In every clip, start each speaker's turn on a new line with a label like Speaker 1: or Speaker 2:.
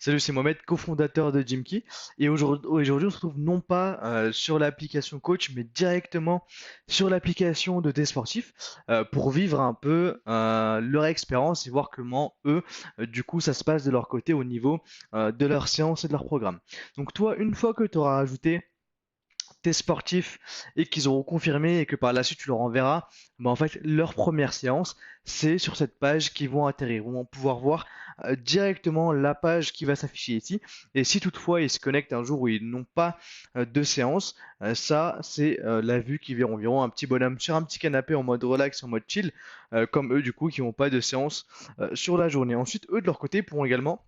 Speaker 1: Salut, c'est Mohamed, cofondateur de Jimkey. Et aujourd'hui, on se retrouve non pas sur l'application Coach, mais directement sur l'application de tes sportifs pour vivre un peu leur expérience et voir comment eux, du coup, ça se passe de leur côté au niveau de leur séance et de leur programme. Donc toi, une fois que tu auras ajouté tes sportifs et qu'ils auront confirmé et que par la suite tu leur enverras, bah en fait leur première séance, c'est sur cette page qu'ils vont atterrir. Ils vont pouvoir voir directement la page qui va s'afficher ici. Et si toutefois ils se connectent un jour où ils n'ont pas de séance, ça c'est la vue qu'ils verront. Environ un petit bonhomme sur un petit canapé en mode relax, en mode chill, comme eux du coup qui n'ont pas de séance sur la journée. Ensuite, eux de leur côté pourront également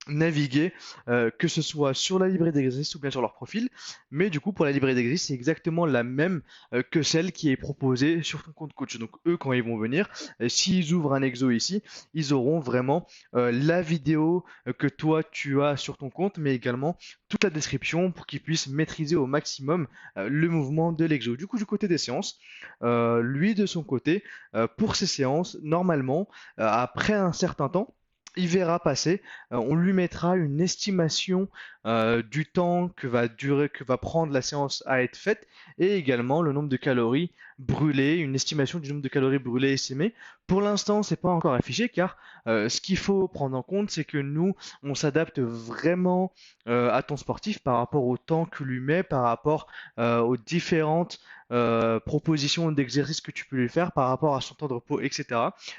Speaker 1: naviguer, que ce soit sur la librairie d'exercice ou bien sur leur profil. Mais du coup, pour la librairie d'exercice, c'est exactement la même que celle qui est proposée sur ton compte coach. Donc eux, quand ils vont venir, s'ils ouvrent un exo ici, ils auront vraiment la vidéo que toi tu as sur ton compte, mais également toute la description pour qu'ils puissent maîtriser au maximum le mouvement de l'exo. Du coup, du côté des séances, lui de son côté, pour ses séances, normalement, après un certain temps, il verra passer, on lui mettra une estimation du temps que va prendre la séance à être faite et également le nombre de calories brûlées, une estimation du nombre de calories brûlées estimées. Pour l'instant, c'est pas encore affiché car ce qu'il faut prendre en compte, c'est que nous, on s'adapte vraiment à ton sportif par rapport au temps que lui met, par rapport aux différentes propositions d'exercices que tu peux lui faire, par rapport à son temps de repos, etc.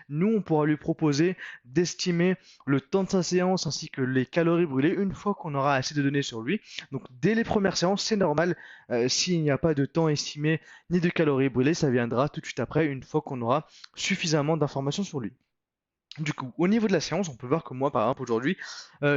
Speaker 1: Nous, on pourra lui proposer d'estimer le temps de sa séance ainsi que les calories brûlées une fois qu'on aura assez de données sur lui. Donc dès les premières séances, c'est normal. S'il n'y a pas de temps estimé ni de calories brûlées, ça viendra tout de suite après une fois qu'on aura suffisamment d'informations sur lui. Du coup, au niveau de la séance, on peut voir que moi, par exemple, aujourd'hui,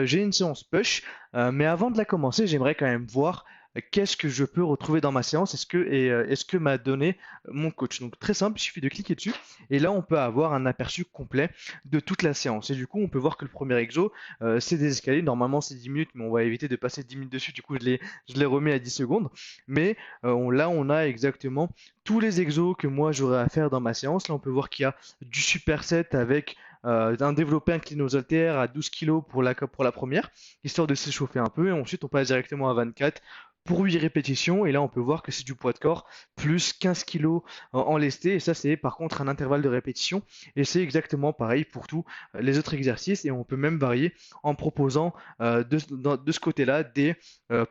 Speaker 1: j'ai une séance push, mais avant de la commencer, j'aimerais quand même voir qu'est-ce que je peux retrouver dans ma séance, est-ce que m'a donné mon coach. Donc très simple, il suffit de cliquer dessus, et là, on peut avoir un aperçu complet de toute la séance. Et du coup, on peut voir que le premier exo, c'est des escaliers. Normalement, c'est 10 minutes, mais on va éviter de passer 10 minutes dessus. Du coup, je l'ai remis à 10 secondes. Mais là, on a exactement tous les exos que moi, j'aurais à faire dans ma séance. Là, on peut voir qu'il y a du superset avec d'un développé incliné aux haltères à 12 kg pour la première, histoire de s'échauffer un peu. Et ensuite, on passe directement à 24 pour 8 répétitions. Et là, on peut voir que c'est du poids de corps plus 15 kg en lesté. Et ça, c'est par contre un intervalle de répétition. Et c'est exactement pareil pour tous les autres exercices. Et on peut même varier en proposant de ce côté-là des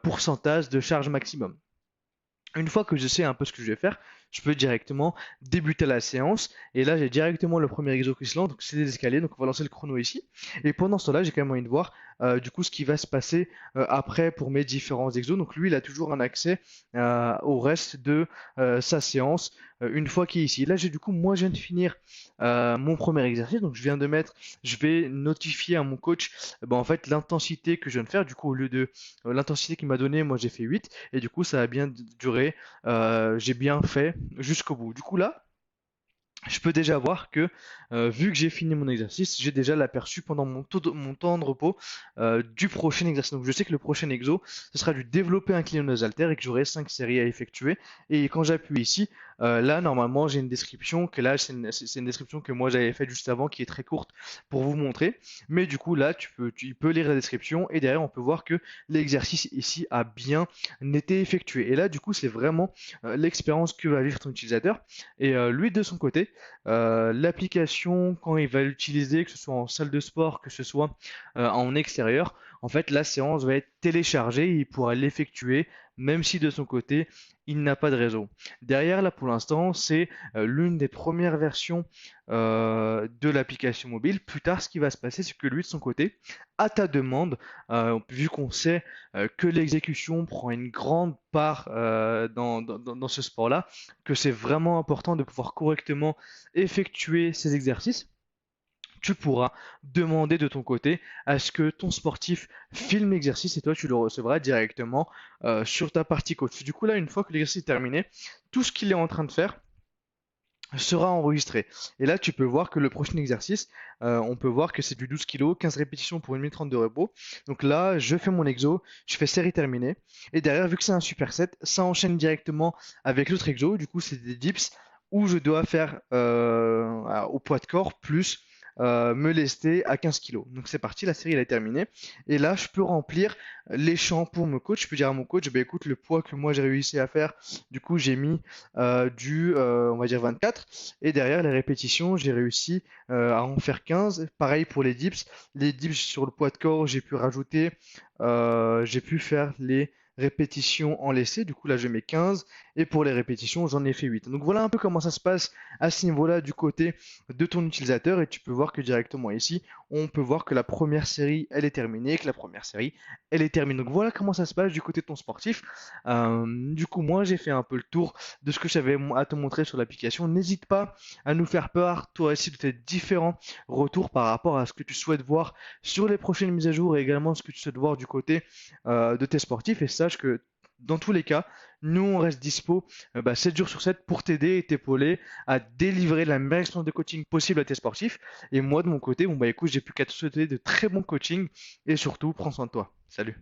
Speaker 1: pourcentages de charge maximum. Une fois que je sais un peu ce que je vais faire, je peux directement débuter la séance. Et là, j'ai directement le premier exo qui se lance. Donc, c'est des escaliers. Donc, on va lancer le chrono ici. Et pendant ce temps-là, j'ai quand même envie de voir du coup ce qui va se passer après pour mes différents exos. Donc, lui, il a toujours un accès au reste de sa séance une fois qu'il est ici. Là, j'ai du coup, moi, je viens de finir mon premier exercice. Donc, je vais notifier à mon coach, ben, en fait, l'intensité que je viens de faire. Du coup, au lieu de l'intensité qu'il m'a donné, moi, j'ai fait 8. Et du coup, ça a bien duré. J'ai bien fait jusqu'au bout. Du coup, là, je peux déjà voir que, vu que j'ai fini mon exercice, j'ai déjà l'aperçu pendant mon temps de repos du prochain exercice. Donc je sais que le prochain exo, ce sera du développer incliné aux haltères et que j'aurai 5 séries à effectuer. Et quand j'appuie ici, là, normalement, j'ai une description que là, c'est une description que moi j'avais faite juste avant, qui est très courte pour vous montrer. Mais du coup, là, tu peux lire la description et derrière, on peut voir que l'exercice ici a bien été effectué. Et là, du coup, c'est vraiment l'expérience que va vivre ton utilisateur. Et lui, de son côté, l'application, quand il va l'utiliser, que ce soit en salle de sport, que ce soit en extérieur, en fait, la séance va être téléchargée, il pourra l'effectuer, même si de son côté, il n'a pas de réseau. Derrière, là, pour l'instant, c'est l'une des premières versions de l'application mobile. Plus tard, ce qui va se passer, c'est que lui, de son côté, à ta demande, vu qu'on sait que l'exécution prend une grande part dans ce sport-là, que c'est vraiment important de pouvoir correctement effectuer ces exercices, tu pourras demander de ton côté à ce que ton sportif filme l'exercice et toi tu le recevras directement sur ta partie coach. Du coup là, une fois que l'exercice est terminé, tout ce qu'il est en train de faire sera enregistré. Et là, tu peux voir que le prochain exercice, on peut voir que c'est du 12 kg, 15 répétitions pour 1 minute 30 de repos. Donc là, je fais mon exo, je fais série terminée. Et derrière, vu que c'est un superset, ça enchaîne directement avec l'autre exo. Du coup, c'est des dips où je dois faire au poids de corps plus me lester à 15 kilos. Donc c'est parti, la série elle est terminée. Et là, je peux remplir les champs pour mon coach. Je peux dire à mon coach, bah, écoute, le poids que moi j'ai réussi à faire, du coup j'ai mis on va dire 24. Et derrière les répétitions, j'ai réussi à en faire 15. Pareil pour les dips. Les dips sur le poids de corps, j'ai pu rajouter, j'ai pu faire les répétitions en laissé. Du coup là je mets 15. Et pour les répétitions, j'en ai fait 8. Donc voilà un peu comment ça se passe à ce niveau-là du côté de ton utilisateur. Et tu peux voir que directement ici, on peut voir que la première série, elle est terminée, que la première série, elle est terminée. Donc voilà comment ça se passe du côté de ton sportif. Du coup, moi, j'ai fait un peu le tour de ce que j'avais à te montrer sur l'application. N'hésite pas à nous faire part, toi aussi, de tes différents retours par rapport à ce que tu souhaites voir sur les prochaines mises à jour et également ce que tu souhaites voir du côté de tes sportifs. Et sache que dans tous les cas, nous, on reste dispo 7 jours sur 7 pour t'aider et t'épauler à délivrer la meilleure expérience de coaching possible à tes sportifs. Et moi, de mon côté, bon, bah écoute, j'ai plus qu'à te souhaiter de très bons coachings et surtout, prends soin de toi. Salut.